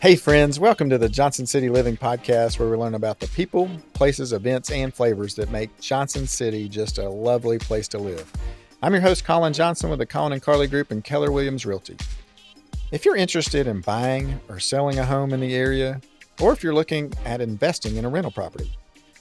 Hey friends, welcome to the Johnson City Living Podcast, where we learn about the people, places, events, and flavors that make Johnson City just a lovely place to live. I'm your host, Colin Johnson, with the Colin and Carly Group and Keller Williams Realty. If you're interested in buying or selling a home in the area, or if you're looking at investing in a rental property,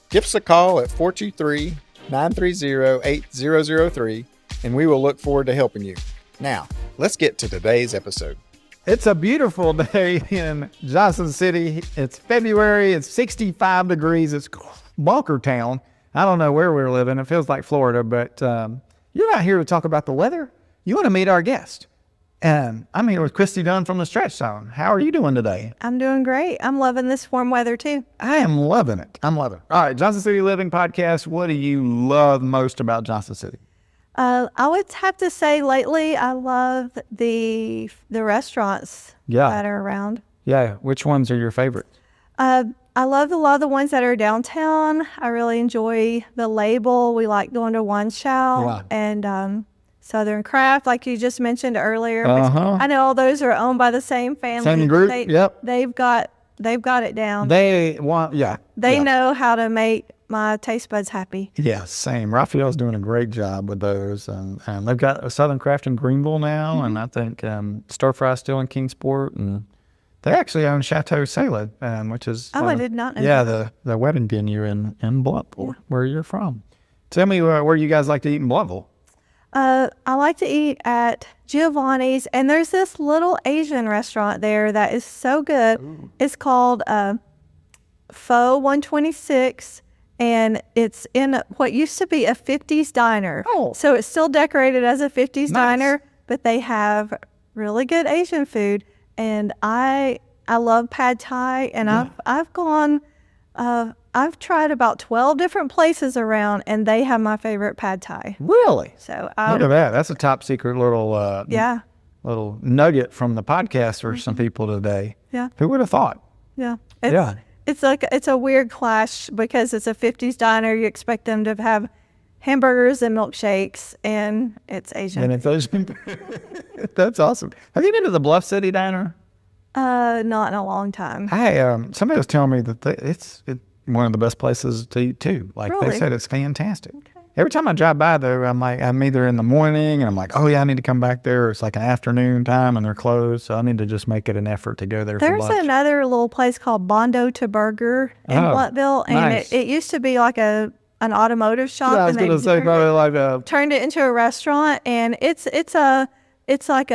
give us a call at 423-930-8003, and we will look forward to helping you. Now, let's get to today's episode. It's a beautiful day in Johnson City. It's February. It's 65 degrees. It's Bunker Town. I don't know where we're living. It feels like Florida, but you're not here to talk about the weather. You want to meet our guest. I'm here with Kristy Dunn from the Stretch Zone. How are you doing today? I'm doing great. I'm loving this warm weather too. I am loving it. All right, Johnson City Living Podcast. What do you love most about Johnson City? I would have to say lately, I love the restaurants that are around. Yeah. Which ones are your favorite? I love a lot of the ones that are downtown. I really enjoy the Label. We like going to One Chow and Southern Craft, like you just mentioned earlier. I know all those are owned by the same family. Same group. They've got it down. They know how to make my taste buds happy. Yeah, same. Raphael's doing a great job with those. And they've got a Southern Craft in Greenville now, and I think Stir Fry's still in Kingsport. And they actually own Chateau Salad, which is... I did not know that. the wedding venue in Bluntville, where you're from. Tell me where you guys like to eat in Bluntville. I like to eat at Giovanni's, and there's this little Asian restaurant there that is so good. Ooh. It's called Pho 126, and it's in what used to be a 50s diner. Oh. So it's still decorated as a 50s diner, but they have really good Asian food, and I love pad thai, and I've gone... I've tried about 12 different places around, and they have my favorite pad thai. Really? So look at that. That's a top secret little little nugget from the podcast for some people today. Yeah. Who would have thought? Yeah. It's a weird clash because it's a 50s diner. You expect them to have hamburgers and milkshakes, and it's Asian. And it's Asian. That's awesome. Have you been to the Bluff City Diner? Not in a long time. Somebody was telling me that it's one of the best places to eat too. Like really? They said it's fantastic. Okay. Every time I drive by there, I'm either in the morning and I'm like, oh yeah, I need to come back there. Or it's like an afternoon time and they're closed. So I need to just make it an effort to go there for lunch. There's another little place called Bondo to Burger in Bluntville. And nice. it usused to be like an automotive shop. Yeah, I was going to say probably like a... Turned it into a restaurant, and it's like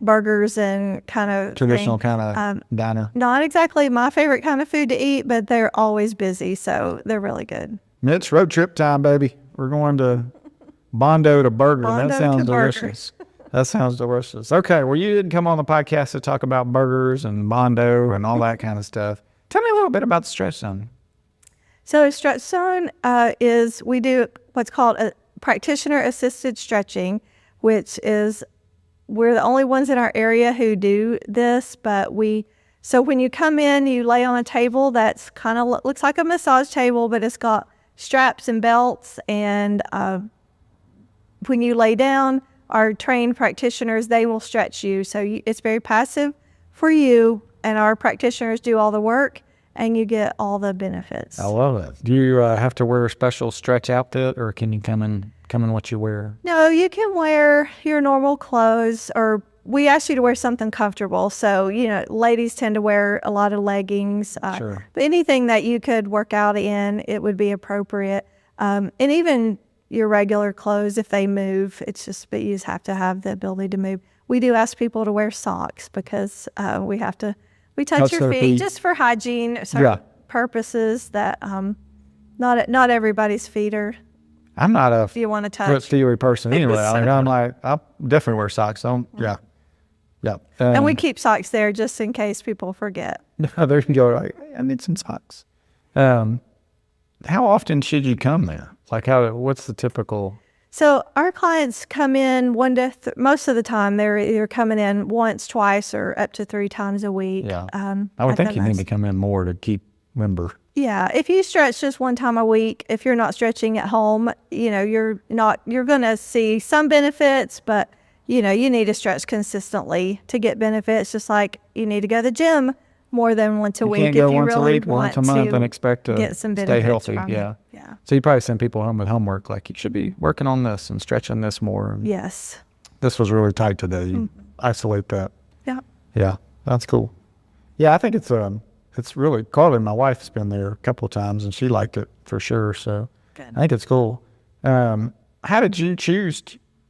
burgers and kind of traditional kind of diner. Not exactly my favorite kind of food to eat, but they're always busy, so they're really good. It's road trip time, baby. We're going to Bondo to Burger. That sounds delicious. That sounds delicious. Okay, well, you didn't come on the podcast to talk about burgers and Bondo and all that kind of stuff. Tell me a little bit about the Stretch Zone. So Stretch Zone we do what's called a practitioner-assisted stretching, which is we're the only ones in our area who do this, so when you come in, you lay on a table that's kind of looks like a massage table, but it's got straps and belts, and when you lay down, our trained practitioners, they will stretch you. So it's very passive for you, and our practitioners do all the work, and you get all the benefits. I love it. Do you have to wear a special stretch outfit, or can you come in what you wear? No, you can wear your normal clothes, or we ask you to wear something comfortable. So, ladies tend to wear a lot of leggings. Sure. But anything that you could work out in, it would be appropriate. And even your regular clothes, if they move, but you just have to have the ability to move. We do ask people to wear socks because we touch your feet just for hygiene purposes that not everybody's feet are... I'm not a if you want to touch theory person anyway. I'll definitely wear socks. Yeah. And we keep socks there just in case people forget. There you go. Like, I need some socks. How often should you come there? Like what's the typical? So our clients come in most of the time they're either coming in once, twice, or up to 3 times a week. Yeah. I would think you need to come in more to keep member. Yeah, if you stretch just one time a week, if you're not stretching at home, you're going to see some benefits, but you need to stretch consistently to get benefits, just like you need to go to the gym more than once a You week can't if go you once a really week, want once a month, to and expect to get some stay benefits healthy. from Yeah. it. Yeah. So you probably send people home with homework, like you should be working on this and stretching this more. And Yes. this was really tight today. You isolate that. Yeah. Yeah, that's cool. Yeah, I think it's really, Carly, my wife's been there a couple of times and she liked it for sure. So Good. I think it's cool. How did you choose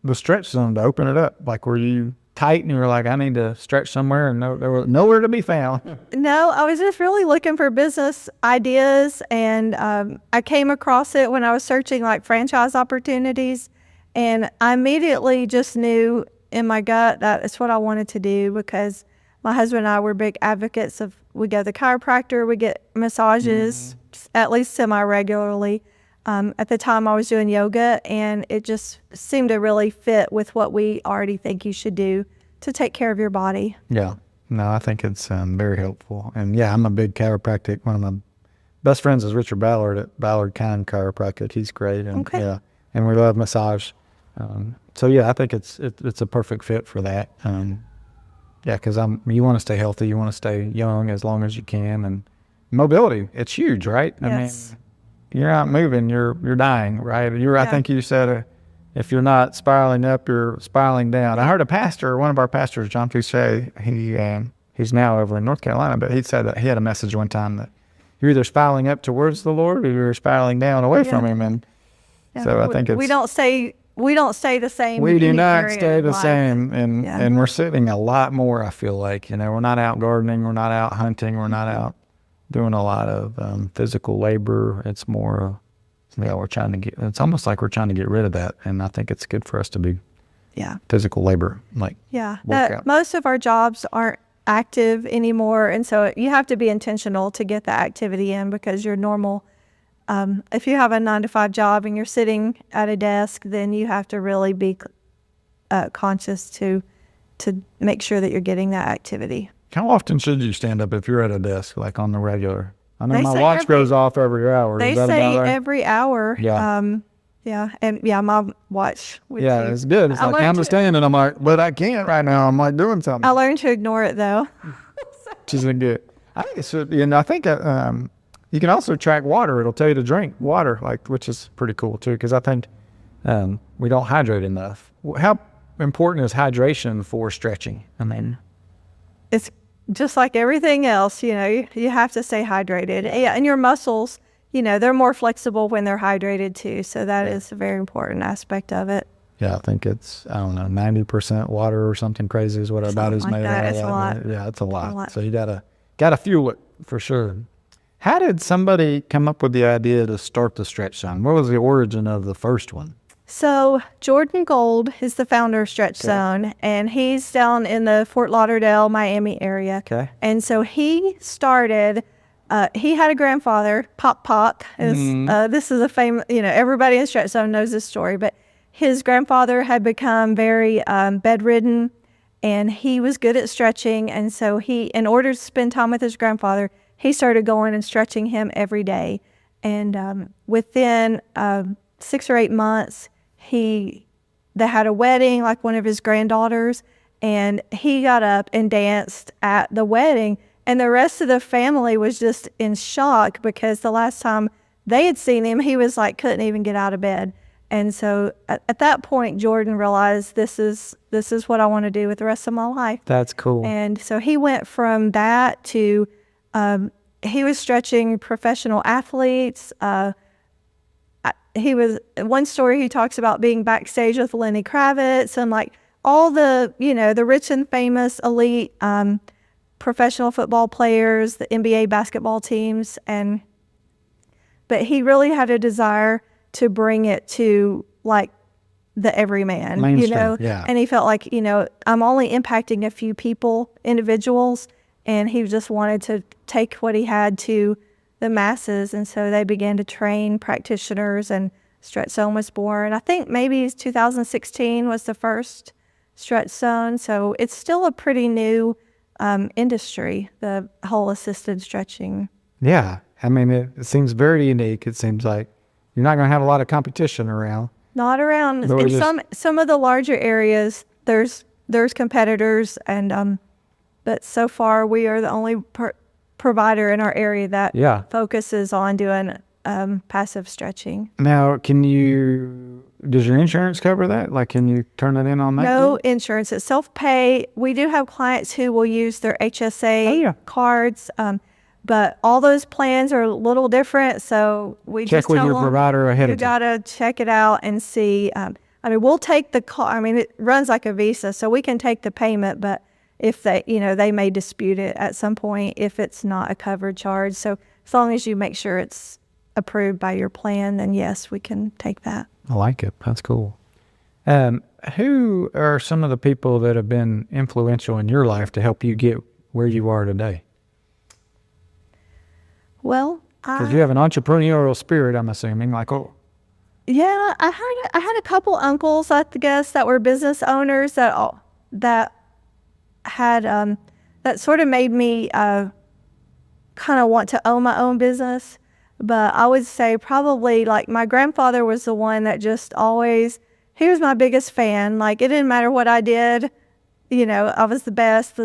the stretch zone to open it up? Like, were you tight and you were like, I need to stretch somewhere, and there was nowhere to be found? No, I was just really looking for business ideas, and I came across it when I was searching like franchise opportunities, and I immediately just knew in my gut that it's what I wanted to do, because my husband and I were big advocates of, we go to the chiropractor, we get massages at least semi-regularly. At the time I was doing yoga, and it just seemed to really fit with what we already think you should do to take care of your body. Yeah. No, I think it's very helpful. And yeah, I'm a big chiropractic. One of my best friends is Richard Ballard at Ballard Kind Chiropractic. He's great. And Okay. yeah, and we love massage. So yeah, I think it's a perfect fit for that. Yeah, because you want to stay healthy, you want to stay young as long as you can, and mobility, it's huge, right? Yes. I mean, you're not moving, you're dying, right? I think you said if you're not spiraling up, you're spiraling down. I heard a pastor, one of our pastors, John Touche, he's now over in North Carolina, but he said that he had a message one time that you're either spiraling up towards the Lord or you're spiraling down away from Him, and so I think we don't stay the same. We in do any not area stay of the life. same, and Yeah. and we're sitting a lot more. I feel like we're not out gardening, we're not out hunting, we're not out doing a lot of physical labor. It's more, we're trying to get. It's almost like we're trying to get rid of that, and I think it's good for us to be physical labor, like Yeah, workout. most of our jobs aren't active anymore, and so you have to be intentional to get that activity in, because your normal, if you have a 9-to-5 job and you're sitting at a desk, then you have to really be conscious to make sure that you're getting that activity. How often should you stand up if you're at a desk, like on the regular? I know They my say watch goes off every hour. They Is that say about right? every hour. Yeah. My watch. With Yeah, you. it's good. It's I like, learned I'm to- standing, I'm like, but I can't right now. I'm like doing something. I learned to ignore it though. Which isn't good. I think it's, I think you can also track water. It'll tell you to drink water, which is pretty cool too, because I think we don't hydrate enough. How important is hydration for stretching? I mean, It's just like everything else, you have to stay hydrated. Yeah, and your muscles, they're more flexible when they're hydrated too. So that is a very important aspect of it. yeah, I think it's, I don't know, 90% water or something crazy is what our body's Something like made that. out of. It's a lot. Yeah, it's a lot. lot. So you gotta fuel it for sure. How did somebody come up with the idea to start the stretch zone? What was the origin of the first one? So Jordan Gold is the founder of Stretch Zone, and he's down in the Fort Lauderdale, Miami area. Okay. And so he started, he had a grandfather, Pop. This is a famous, everybody in Stretch Zone knows this story, but his grandfather had become very bedridden, and he was good at stretching. And so in order to spend time with his grandfather, he started going and stretching him every day. And within 6 or 8 months, they had a wedding, like one of his granddaughters, and he got up and danced at the wedding, and the rest of the family was just in shock, because the last time they had seen him, he was like, couldn't even get out of bed. And so at that point, Jordan realized this is what I want to do with the rest of my life. That's cool. And so he went from that to he was stretching professional athletes. One story he talks about being backstage with Lenny Kravitz and like all the, the rich and famous elite professional football players, the NBA basketball teams. But he really had a desire to bring it to like the everyman, Mainstream, yeah. And he felt like, I'm only impacting a few individuals, and he just wanted to take what he had to the masses. And so they began to train practitioners, and Stretch Zone was born. I think maybe 2016 was the first Stretch Zone. So it's still a pretty new industry, the whole assisted stretching. Yeah. I mean, it seems very unique. It seems like you're not going to have a lot of competition around. Not around. But In some of the larger areas, there's competitors, and but so far we are the only provider in our area that focuses on doing passive stretching. Now, does your insurance cover that? Like, can you turn it in on that? No insurance. It's self-pay. We do have clients who will use their HSA cards, but all those plans are a little different. So we check just with tell your them, provider ahead of time. You got to check it out and see. We'll take the call. It runs like a Visa, so we can take the payment, but if they may dispute it at some point if it's not a covered charge. So as long as you make sure it's approved by your plan, then yes, we can take that. I like it. That's cool. Who are some of the people that have been influential in your life to help you get where you are today? Well, because you have an entrepreneurial spirit, I'm assuming. Yeah, I had a couple uncles, I guess, that were business owners that had that sort of made me kind of want to own my own business. But I would say probably like my grandfather was the one that just always, he was my biggest fan. Like it didn't matter what I did, I was the best,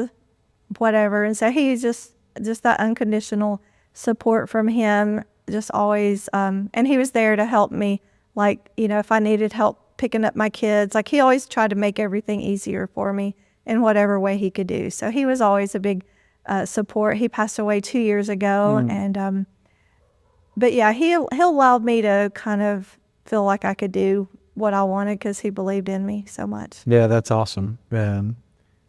whatever. And so he just that unconditional support from him, just always, and he was there to help me. Like, if I needed help picking up my kids, like he always tried to make everything easier for me in whatever way he could do. So he was always a big support. He passed away 2 years ago. And, but yeah, he allowed me to kind of feel like I could do what I wanted because he believed in me so much. Yeah, that's awesome. I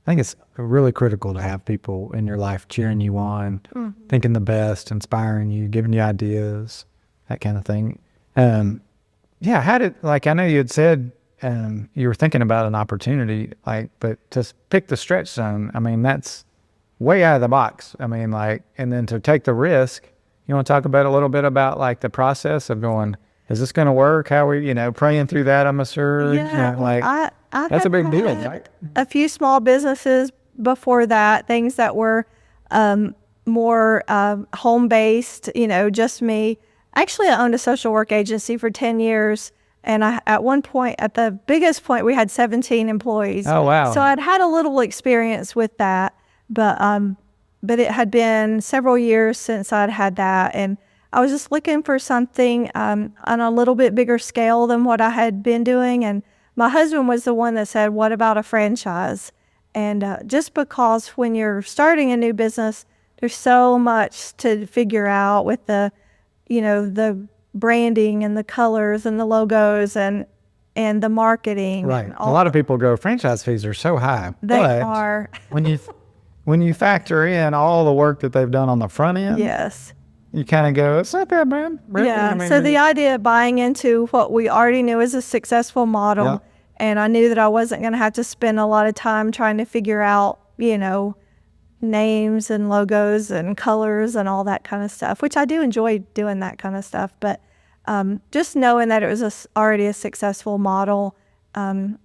think it's really critical to have people in your life cheering you on, thinking the best, inspiring you, giving you ideas, that kind of thing. Yeah, I know you had said you were thinking about an opportunity, but to pick the stretch zone, that's way out of the box. And then to take the risk, you want to talk about a little bit about the process of going, is this going to work? How we, praying through that, I'm sure. Yeah, that's a big deal, right? A few small businesses before that, things that were more home-based, just me. Actually, I owned a social work agency for 10 years, and at one point, at the biggest point, we had 17 employees. Oh, wow. So I'd had a little experience with that, but it had been several years since I'd had that, and I was just looking for something on a little bit bigger scale than what I had been doing, and my husband was the one that said, what about a franchise? And just because when you're starting a new business, there's so much to figure out with the branding and the colors and the logos and the marketing. Right. A lot of people go, franchise fees are so high. They are. when you factor in all the work that they've done on the front end, yes, you kind of go, it's not that bad. Yeah. So the idea of buying into what we already knew is a successful model, and I knew that I wasn't going to have to spend a lot of time trying to figure out, names and logos and colors and all that kind of stuff, which I do enjoy doing that kind of stuff. But just knowing that it was already a successful model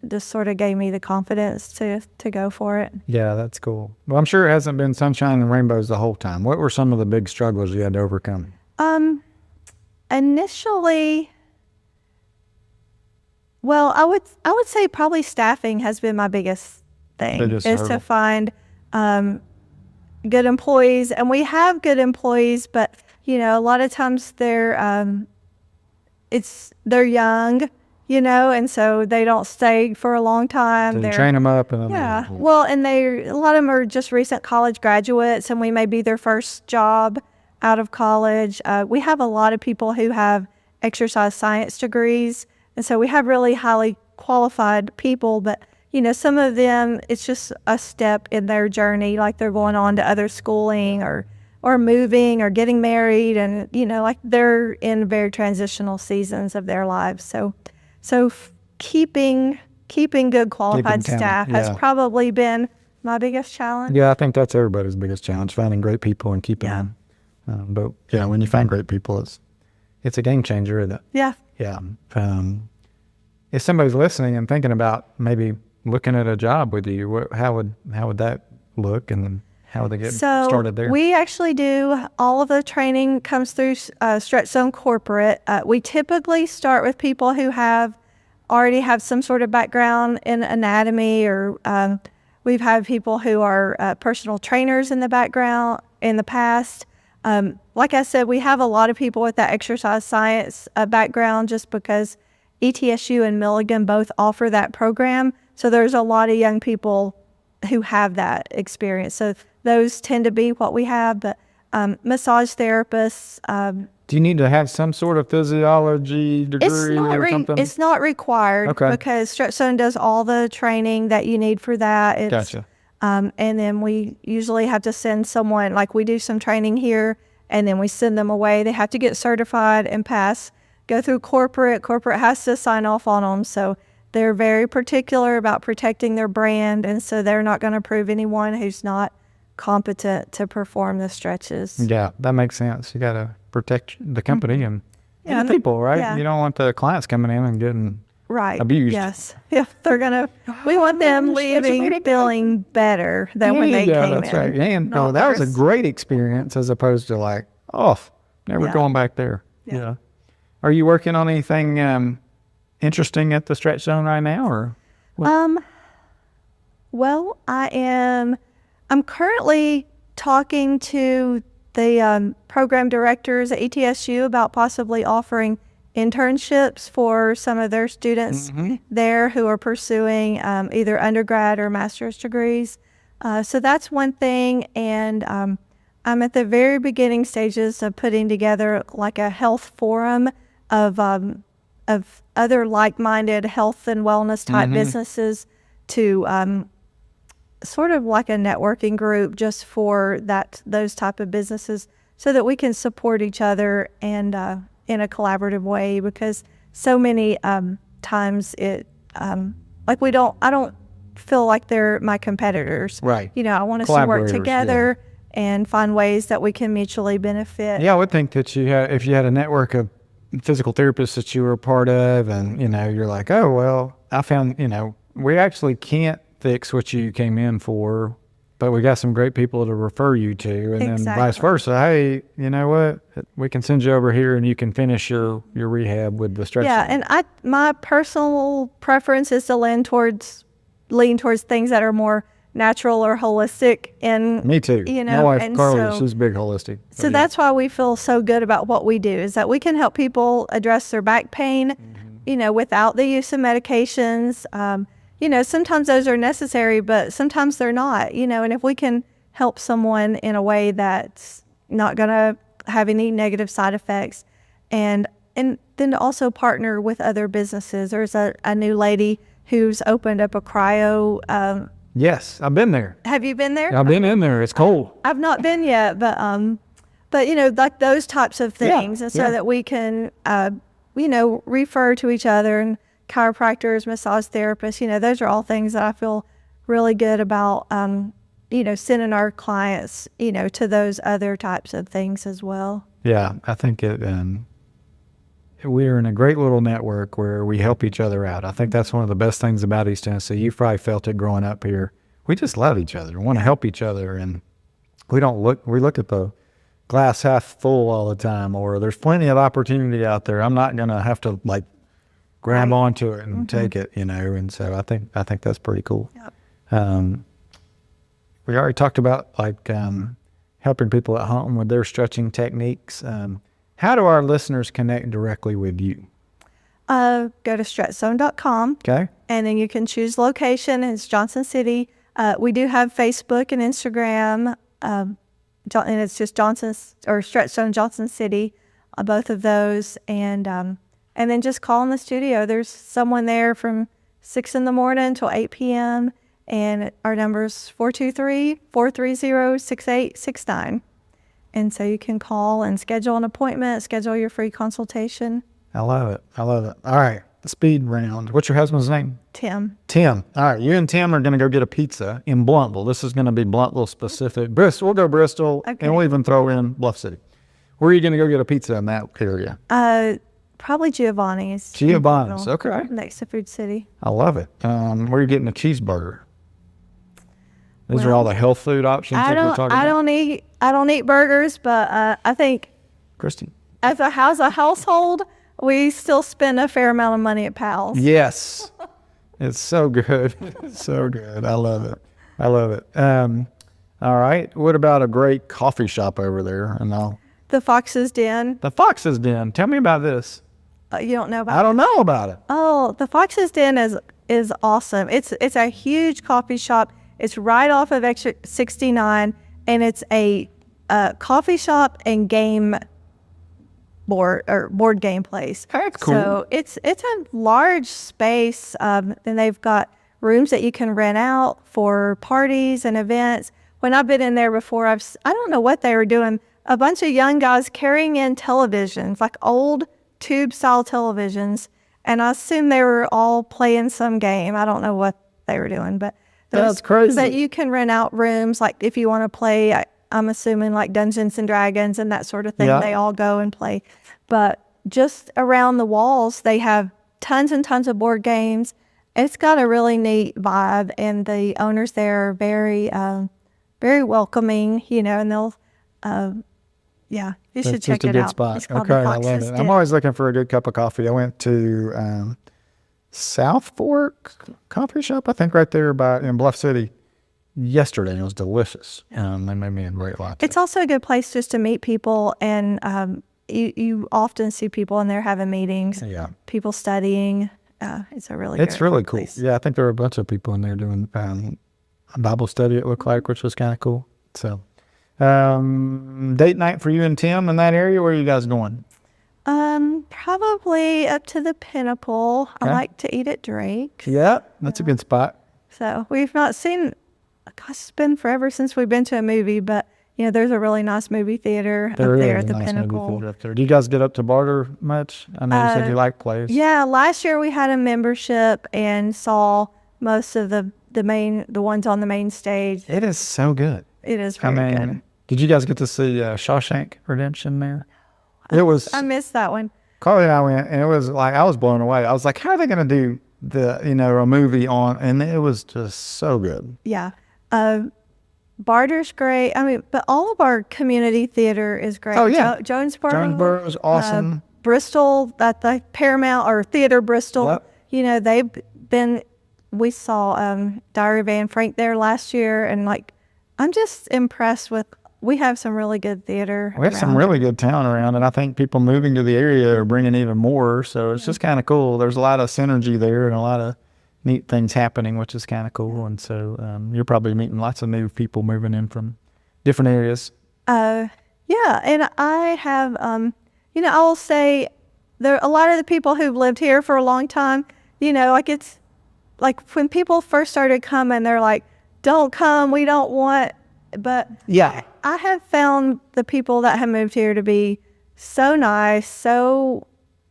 just sort of gave me the confidence to go for it. Yeah, that's cool. Well, I'm sure it hasn't been sunshine and rainbows the whole time. What were some of the big struggles you had to overcome? Initially, well, I would say probably staffing has been my biggest thing, is to find good employees. And we have good employees, but a lot of times they're young, and so they don't stay for a long time. So you train them up. Well, and a lot of them are just recent college graduates, and we may be their first job out of college. We have a lot of people who have exercise science degrees, and so we have really highly qualified people, but some of them, it's just a step in their journey, like they're going on to other schooling or moving or getting married, and they're in very transitional seasons of their lives. So keeping good qualified staff has probably been my biggest challenge. Yeah, I think that's everybody's biggest challenge, finding great people and keeping them. But when you find great people, it's a game changer, isn't it? Yeah. Yeah. If somebody's listening and thinking about maybe looking at a job with you, how would that look, and how would they get started there? We actually do all of the training comes through Stretch Zone Corporate. We typically start with people who have already have some sort of background in anatomy, or we've had people who are personal trainers in the background in the past. Like I said, we have a lot of people with that exercise science background just because ETSU and Milligan both offer that program. So there's a lot of young people who have that experience. So those tend to be what we have, but massage therapists. Do you need to have some sort of physiology degree or something? It's not required because Stretchstone does all the training that you need for that. Gotcha. And then we usually have to send someone, like we do some training here, and then we send them away. They have to get certified and pass, go through corporate. Corporate has to sign off on them. So they're very particular about protecting their brand. And so they're not going to approve anyone who's not competent to perform the stretches. Yeah, that makes sense. You got to protect the company and the people, right? Yeah. You don't want the clients coming in and getting abused. Yes. If they're going to, we want them leaving feeling better than when they came that's in. Right. And that was a great experience as opposed to like, never going back there. Yeah. Are you working on anything interesting at the Stretch Zone right now, or what? Well, I'm currently talking to the program directors at ETSU about possibly offering internships for some of their students there who are pursuing either undergrad or master's degrees. So that's one thing. And I'm at the very beginning stages of putting together like a health forum of other like-minded health and wellness type businesses to sort of like a networking group just for those type of businesses, so that we can support each other and in a collaborative way, because so many times I don't feel like they're my competitors. Right. I want us to work together and find ways that we can mutually benefit. Yeah, I would think that if you had a network of physical therapists that you were a part of, and you're like, oh well, I found we actually can't fix what you came in for, but we got some great people to refer you to, and then vice versa. Hey, you know what? We can send you over here and you can finish your rehab with the stretch. Yeah, and my personal preference is to lean towards things that are more natural or holistic. And me too. My wife Carly, she's big holistic. So that's why we feel so good about what we do, is that we can help people address their back pain, without the use of medications. Sometimes those are necessary, but sometimes they're not, and if we can help someone in a way that's not going to have any negative side effects, and then to also partner with other businesses. There's a new lady who's opened up a cryo. Yes, I've been there. Have you been there? I've been in there. It's cold. I've not been yet, but like those types of things, and so that we can, refer to each other, and chiropractors, massage therapists, those are all things that I feel really good about, sending our clients, to those other types of things as well. Yeah, I think we're in a great little network where we help each other out. I think that's one of the best things about East Tennessee. You probably felt it growing up here. We just love each other, want to help each other, and we look at the glass half full all the time, or there's plenty of opportunity out there. I'm not going to have to grab onto it and take it, and so I think that's pretty cool. Yep. We already talked about helping people at home with their stretching techniques. How do our listeners connect directly with you? Go to stretchzone.com. Okay. And then you can choose location. It's Johnson City. We do have Facebook and Instagram, and it's just Stretch Zone Johnson City, both of those. And then just call in the studio. There's someone there from 6 in the morning till 8 p.m. And our number's 423-430-6869. And so you can call and schedule an appointment, schedule your free consultation. I love it. All right, the speed round. What's your husband's name? Tim. All right, you and Tim are going to go get a pizza in Blountville. This is going to be Blountville specific. Bristol, we'll go Bristol, and we'll even throw in Bluff City. Where are you going to go get a pizza in that area? Probably Giovanni's. Giovanni's, okay. Next to Food City. I love it. Where are you getting a cheeseburger? These are all the health food options that we're talking about. I don't eat burgers, but I think Kristy, as a household, we still spend a fair amount of money at Pal's. Yes. It's so good. It's so good. I love it. I love it. All right. What about a great coffee shop over there? The Fox's Den. The Fox's Den. Tell me about this. You don't know about I don't know about it. Oh, the Fox's Den is awesome. It's a huge coffee shop. It's right off of Exit 69, and it's a coffee shop and game board game place. That's cool. So it's a large space. Then they've got rooms that you can rent out for parties and events. When I've been in there before, I don't know what they were doing. A bunch of young guys carrying in televisions, like old tube-style televisions, and I assume they were all playing some game. I don't know what they were doing, but that's crazy. But you can rent out rooms, like if you want to play, I'm assuming like Dungeons and Dragons and that sort of thing. Yeah. They all go and play. But just around the walls, they have tons and tons of board games. It's got a really neat vibe, and the owners there are very, very welcoming, and they'll, you should check it out. It's just a good spot. It's called Okay, the I love Fox's it. Den. I'm always looking for a good cup of coffee. I went to South Fork Coffee Shop, I think right there in Bluff City yesterday, and it was delicious. They made me a great latte. It's also a good place just to meet people, and you often see people in there having meetings, people studying. It's a really It's good really cool. place. Yeah, I think there were a bunch of people in there doing a Bible study, it looked like, which was kind of cool. So, date night for you and Tim in that area. Where are you guys going? Probably up to the Pinnacle. Okay. I like to eat at Drake. Yeah, that's a good spot. So we've not seen, gosh, it's been forever since we've been to a movie, but there's a really nice movie theater up there at the Pinnacle. Up there. Do you guys get up to Barter much? I know you said you like plays. Yeah, last year we had a membership and saw most of the ones on the main stage. It is so good. It is very good. Did you guys get to see Shawshank Redemption there? It was. I missed that one. Carly and I went, and it was like, I was blown away. I was like, how are they going to do a movie on? And it was just so good. Yeah. Barter's great. I mean, but all of our community theater is great. Oh, yeah. Jonesboro is awesome. Bristol, at the Paramount or Theater Bristol. Yep. We saw Diary of Anne Frank there last year, and I'm just impressed with, we have some really good theater. We have some really good talent around, and I think people moving to the area are bringing even more. So it's just kind of cool. There's a lot of synergy there and a lot of neat things happening, which is kind of cool. And so you're probably meeting lots of new people moving in from different areas. Yeah, and I have, I will say there a lot of the people who've lived here for a long time, it's like when people first started coming, they're like, don't come, we don't want, but yeah, I have found the people that have moved here to be so nice, so,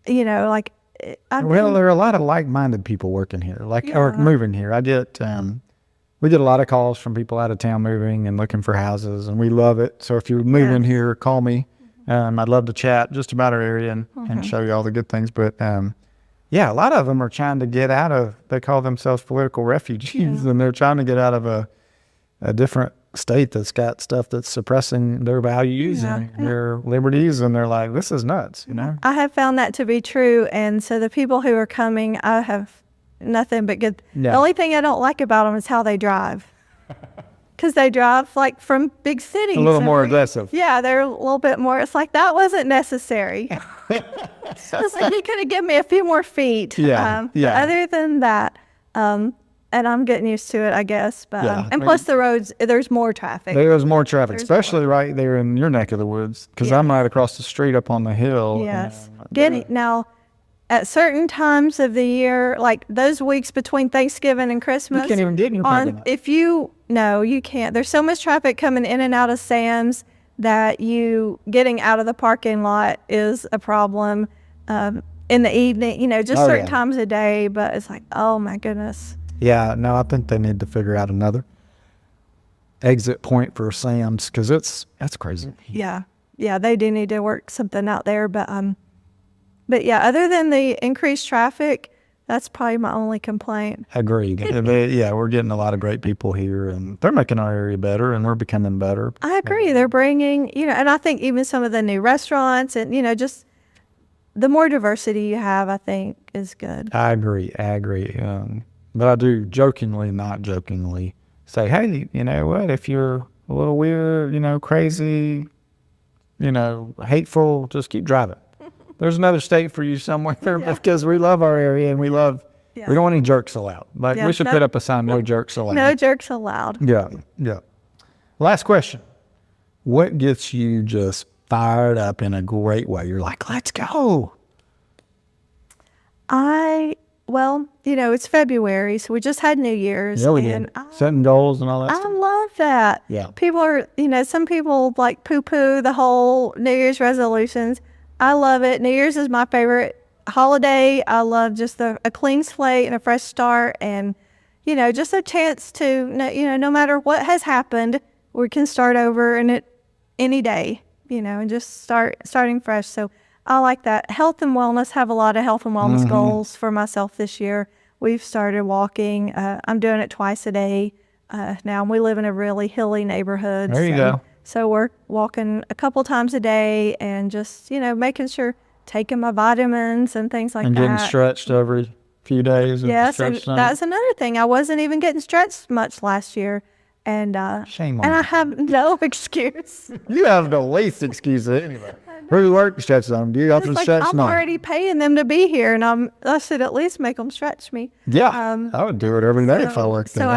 there are a lot of like-minded people working here, or moving here. We did a lot of calls from people out of town moving and looking for houses, and we love it. So if you're moving here, call me. I'd love to chat just about our area and show you all the good things. But a lot of them are trying to get out of, they call themselves political refugees, and they're trying to get out of a different state that's got stuff that's suppressing their values and their liberties, and they're like, this is nuts, I have found that to be true, and so the people who are coming, I have nothing but good. The only thing I don't like about them is how they drive, because they drive from big cities. A little more aggressive. Yeah, they're a little bit more. It's like, that wasn't necessary. It's like, you could have given me a few more feet. Other than that, and I'm getting used to it, I guess. But and plus the roads, there's more traffic. There's more traffic, especially right there in your neck of the woods, because I'm right across the street up on the hill. Yes. Now, at certain times of the year, like those weeks between Thanksgiving and Christmas, you can't even get in your parking lot. No, you can't. There's so much traffic coming in and out of Sam's that getting out of the parking lot is a problem in the evening, certain times of day, but it's like, oh my goodness. Yeah, no, I think they need to figure out another exit point for Sam's, because that's crazy. Yeah, they do need to work something out there, but yeah, other than the increased traffic, that's probably my only complaint. Agreed. We're getting a lot of great people here, and they're making our area better, and we're becoming better. I agree. They're bringing, and I think even some of the new restaurants and, just, the more diversity you have, I think, is good. I agree. But I do jokingly, not jokingly, say, hey, you know what? If you're a little weird, crazy, hateful, just keep driving. There's another state for you somewhere because we love our area and we don't want any jerks allowed. We should put up a sign, no jerks allowed. No jerks allowed. Yeah. Last question. What gets you just fired up in a great way? You're like, let's go. Well, it's February, so we just had New Year's. Yeah, we did. Setting goals and all that stuff. I love that. Yeah. People are, some people like poo-poo the whole New Year's resolutions. I love it. New Year's is my favorite holiday. I love just a clean slate and a fresh start and, just a chance to, no matter what has happened, we can start over in it any day, and just starting fresh. So I like that. Health and wellness, have a lot of health and wellness goals for myself this year. We've started walking. I'm doing it twice a day. Now we live in a really hilly neighborhood. There you go. So we're walking a couple times a day and just, making sure, taking my vitamins and things like that. And getting stretched every few days. Yes, and that's another thing. I wasn't even getting stretched much last year. And shame on and you. I have no excuse. You have the least excuse anyway. Who work stretches on them? Do you have to stretch? I'm already paying them to be here, and I should at least make them stretch me. Yeah, I would do it every day if I worked there. So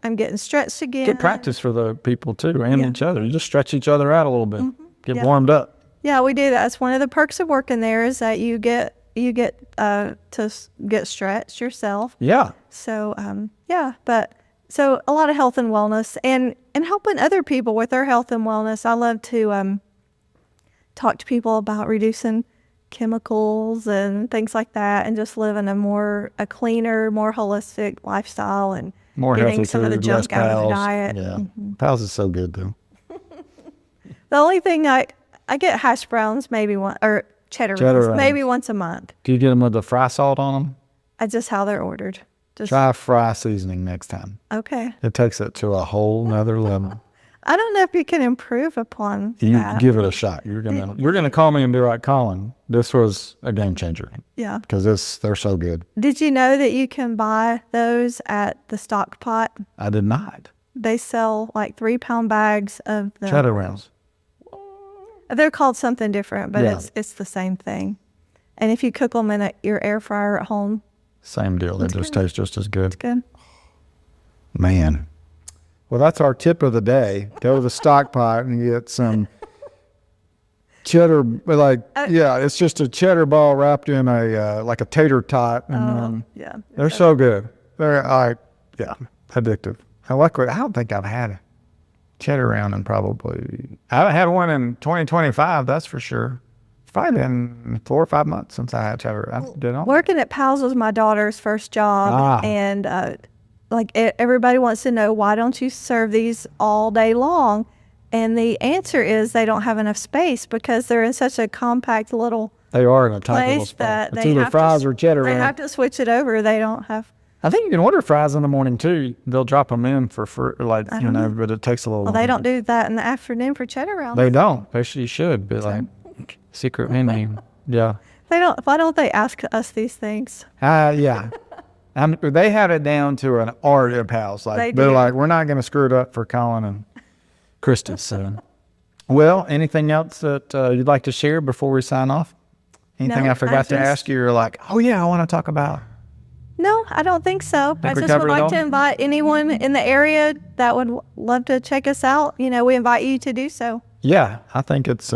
I'm getting stretched again. Good practice for the people too, and each other. You just stretch each other out a little bit. Get warmed up. Yeah, we do that. That's one of the perks of working there is that you get to get stretched yourself. Yeah. So So a lot of health and wellness and helping other people with their health and wellness. I love to talk to people about reducing chemicals and things like that and just living a cleaner, more holistic lifestyle and more getting healthy some food, of the junk out of the pals. diet. Yeah. Pals is so good though. The only thing I get hash browns maybe cheddar rolls maybe once a month. Do you get them with the fry salt on them? Just how they're ordered. Try fry seasoning next time. Okay. It takes it to a whole nother level. I don't know if you can improve upon that. Give it a shot. You're gonna call me and be like, Colin, this was a game changer. Yeah. Because they're so good. Did you know that you can buy those at the stock pot? I did not. They sell like 3-pound bags of the cheddar rounds. They're called something different, but it's the same thing. And if you cook them in your air fryer at home, same deal. They just taste just as good. it's good. Man. Well, that's our tip of the day. Go to the stock pot and get some cheddar, it's just a cheddar ball wrapped in like a tater tot. And, they're so good. They're addictive. I don't think I've had a cheddar round in I haven't had one in 2025, that's for sure. It's probably been 4 or 5 months since I had cheddar. Working at Pal's was my daughter's first job, and everybody wants to know, why don't you serve these all day long? And the answer is they don't have enough space because they're in such a compact little They are in a tight little place spot. that It's they either have fries or cheddar They round. have to switch it over. They don't have. I think you can order fries in the morning too. They'll drop them in for free, but it takes a little. Well, they don't do that in the afternoon for cheddar rounds. They don't. They should, but secret menu. Yeah. They don't. Why don't they ask us these things? Yeah. They have it down to an art at Pal's. They're like, we're not going to screw it up for Colin and Kristy. So, well, anything else that you'd like to share before we sign off? Anything I forgot to ask you? You're like, oh yeah, I want to talk about. No, I don't think so. I just would like to invite anyone in the area that would love to check us out. We invite you to do so. Yeah, I think it's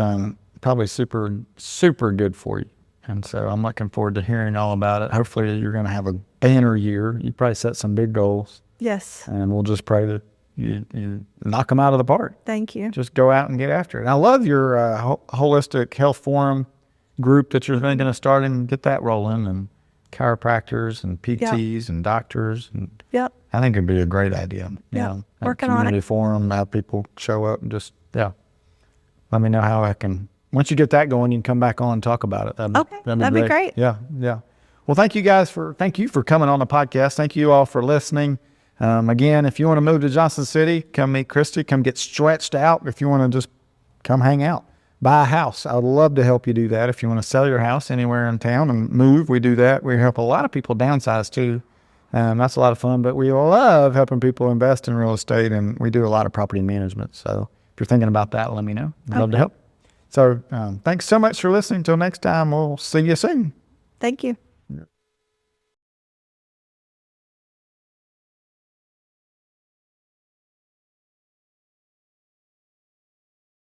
probably super, super good for you. And so I'm looking forward to hearing all about it. Hopefully you're going to have a banner year. You probably set some big goals. Yes. And we'll just pray that you knock them out of the park. Thank you. Just go out and get after it. And I love your holistic health forum group that you're thinking of starting and get that rolling, and chiropractors and PTs and doctors. And I think it'd be a great idea. Working on it. Community forum, have people show up and just, let me know how I can. Once you get that going, you can come back on and talk about it. That'd be great. Yeah. Well, thank you for coming on the podcast. Thank you all for listening. Again, if you want to move to Johnson City, come meet Kristy. Come get stretched out. If you want to just come hang out. buy a house. I'd love to help you do that. If you want to sell your house anywhere in town and move, we do that. We help a lot of people downsize too. That's a lot of fun, but we love helping people invest in real estate, and we do a lot of property management. So if you're thinking about that, let me know. I'd love to help. So thanks so much for listening. Until next time, we'll see you soon. Thank you.